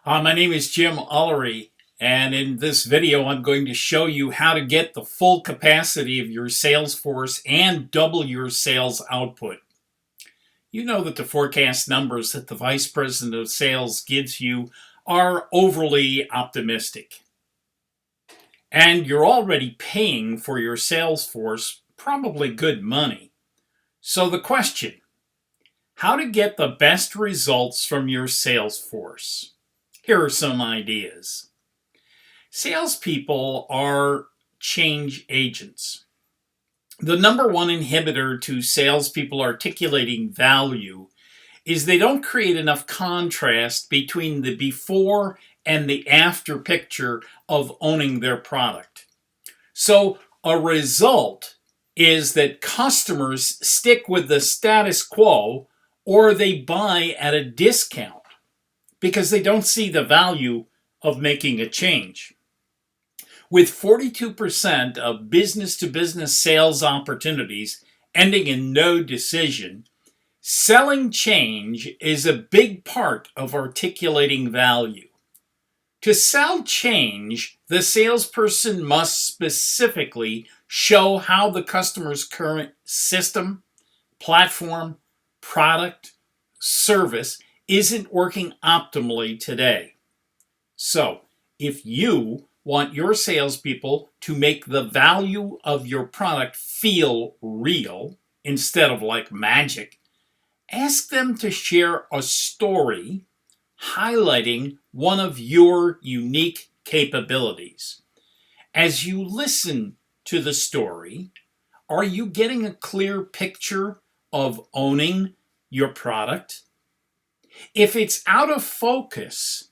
My name is Jim Ullery, and in this video, I'm going to show you how to get the full capacity of your sales force and double your sales output. You know that the forecast numbers that the Vice President of Sales gives you are overly optimistic. And you're already paying for your sales force probably good money. So the question, how to get the best results from your sales force? Here are some ideas. Salespeople are change agents. The number one inhibitor to salespeople articulating value is they don't create enough contrast between the before and the after picture of owning their product. So a result is that customers stick with the status quo or they buy at a discount because they don't see the value of making a change. With 42% of business-to-business sales opportunities ending in no decision, selling change is a big part of articulating value. To sell change, the salesperson must specifically show how the customer's current system, platform, product, service isn't working optimally today. So, if you want your salespeople to make the value of your product feel real instead of like magic, ask them to share a story highlighting one of your unique capabilities. As you listen to the story, are you getting a clear picture of owning your product? If it's out of focus,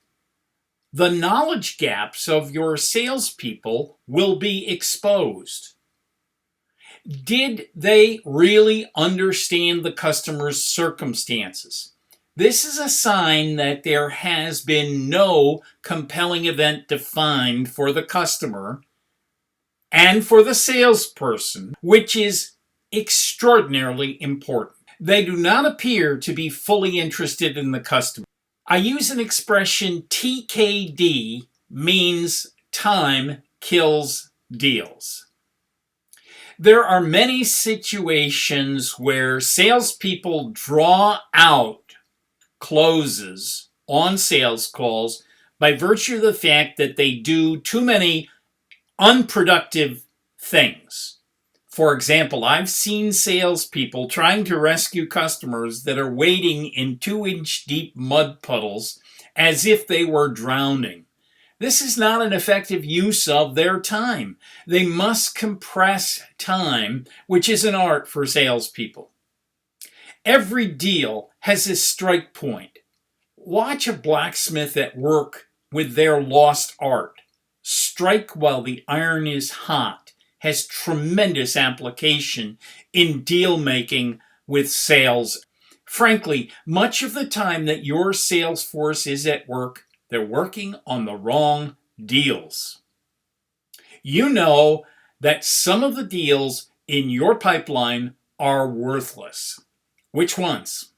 the knowledge gaps of your salespeople will be exposed. Did they really understand the customer's circumstances? This is a sign that there has been no compelling event defined for the customer and for the salesperson, which is extraordinarily important. They do not appear to be fully interested in the customer. I use an expression TKD means time kills deals. There are many situations where salespeople draw out closes on sales calls by virtue of the fact that they do too many unproductive things. For example, I've seen salespeople trying to rescue customers that are wading in 2-inch deep mud puddles as if they were drowning. This is not an effective use of their time. They must compress time, which is an art for salespeople. Every deal has a strike point. Watch a blacksmith at work with their lost art. Strike while the iron is hot has tremendous application in deal making with sales. Frankly, much of the time that your sales force is at work, they're working on the wrong deals. You know that some of the deals in your pipeline are worthless. Which ones?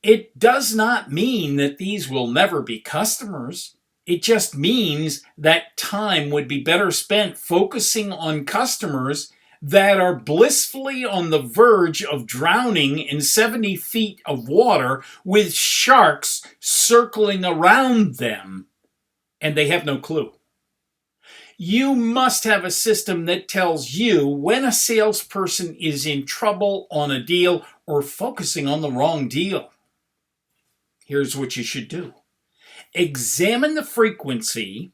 It does not mean that these will never be customers. It just means that time would be better spent focusing on customers that are blissfully on the verge of drowning in 70 feet of water with sharks circling around them, and they have no clue. You must have a system that tells you when a salesperson is in trouble on a deal or focusing on the wrong deal. Here's what you should do. Examine the frequency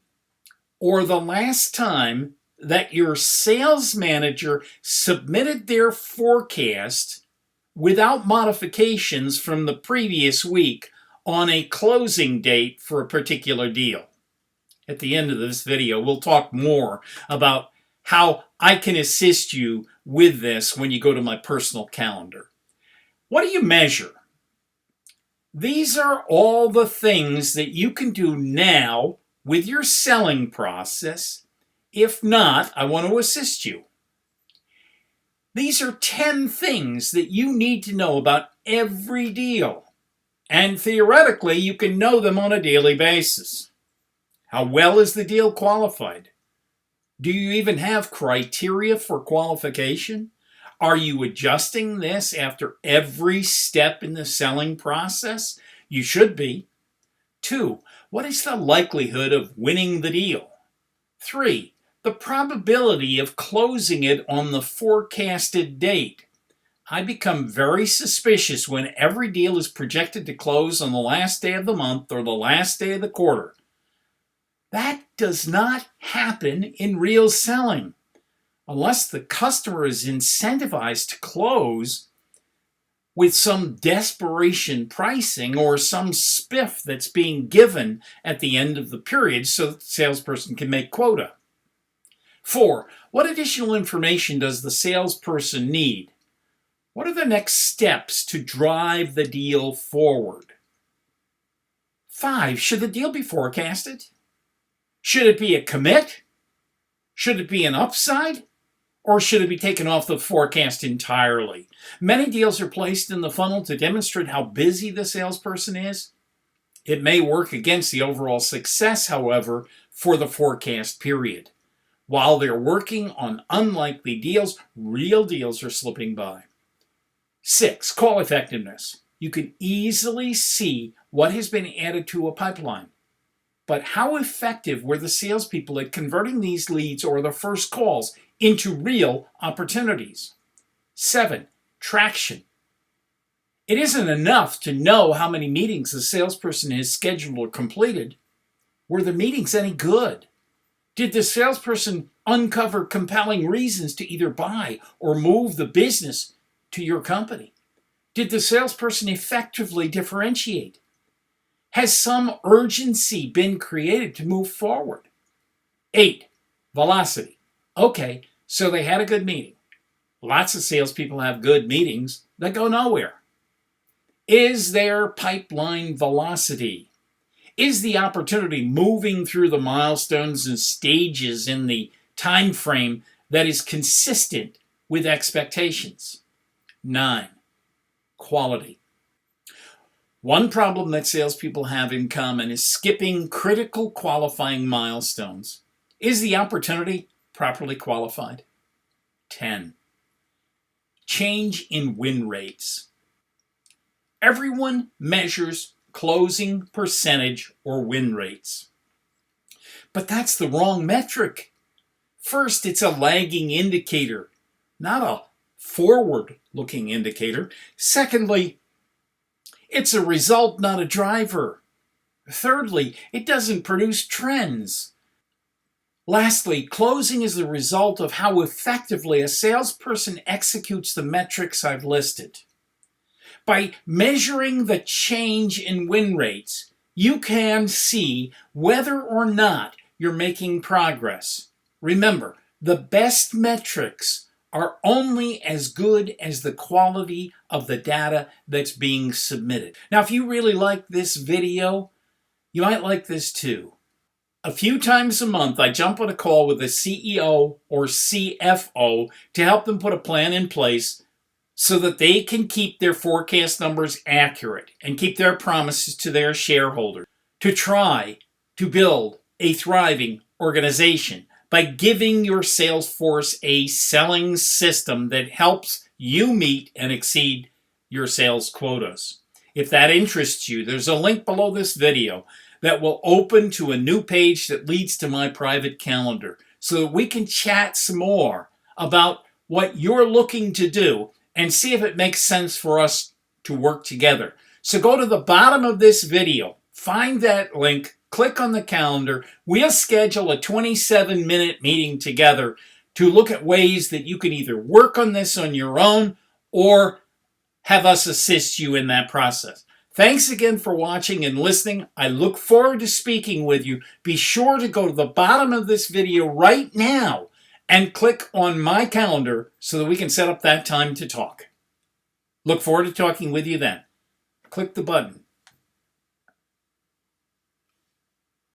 or the last time that your sales manager submitted their forecast without modifications from the previous week on a closing date for a particular deal. At the end of this video, we'll talk more about how I can assist you with this when you go to my personal calendar. What do you measure? These are all the things that you can do now with your selling process. If not, I want to assist you. These are 10 things that you need to know about every deal. And theoretically, you can know them on a daily basis. How well is the deal qualified? Do you even have criteria for qualification? Are you adjusting this after every step in the selling process? You should be. 2, what is the likelihood of winning the deal? 3, the probability of closing it on the forecasted date. I become very suspicious when every deal is projected to close on the last day of the month or the last day of the quarter. That does not happen in real selling. Unless the customer is incentivized to close with some desperation pricing or some spiff that's being given at the end of the period so that the salesperson can make quota. 4, what additional information does the salesperson need? What are the next steps to drive the deal forward? 5, should the deal be forecasted? Should it be a commit? Should it be an upside? Or should it be taken off the forecast entirely? Many deals are placed in the funnel to demonstrate how busy the salesperson is. It may work against the overall success, however, for the forecast period. While they're working on unlikely deals, real deals are slipping by. 6, call effectiveness. You can easily see what has been added to a pipeline. But how effective were the salespeople at converting these leads or the first calls into real opportunities? 7, traction. It isn't enough to know how many meetings the salesperson has scheduled or completed. Were the meetings any good? Did the salesperson uncover compelling reasons to either buy or move the business to your company? Did the salesperson effectively differentiate? Has some urgency been created to move forward? 8, velocity. Okay, so they had a good meeting. Lots of salespeople have good meetings that go nowhere. Is there pipeline velocity? Is the opportunity moving through the milestones and stages in the time frame that is consistent with expectations? 9, quality. One problem that salespeople have in common is skipping critical qualifying milestones. Is the opportunity properly qualified? 10, change in win rates. Everyone measures closing percentage or win rates. But that's the wrong metric. First, it's a lagging indicator, not a forward-looking indicator. Secondly, it's a result, not a driver. Thirdly, it doesn't produce trends. Lastly, closing is the result of how effectively a salesperson executes the metrics I've listed. By measuring the change in win rates, you can see whether or not you're making progress. Remember, the best metrics are only as good as the quality of the data that's being submitted. Now, if you really like this video, you might like this too. A few times a month, I jump on a call with a CEO or CFO to help them put a plan in place so that they can keep their forecast numbers accurate and keep their promises to their shareholders, to try to build a thriving organization by giving your sales force a selling system that helps you meet and exceed your sales quotas. If that interests you, there's a link below this video that will open to a new page that leads to my private calendar so that we can chat some more about what you're looking to do and see if it makes sense for us to work together. So go to the bottom of this video, find that link, click on the calendar. We'll schedule a 27-minute meeting together to look at ways that you can either work on this on your own or have us assist you in that process. Thanks again for watching and listening. I look forward to speaking with you. Be sure to go to the bottom of this video right now and click on my calendar so that we can set up that time to talk. Look forward to talking with you then. Click the button.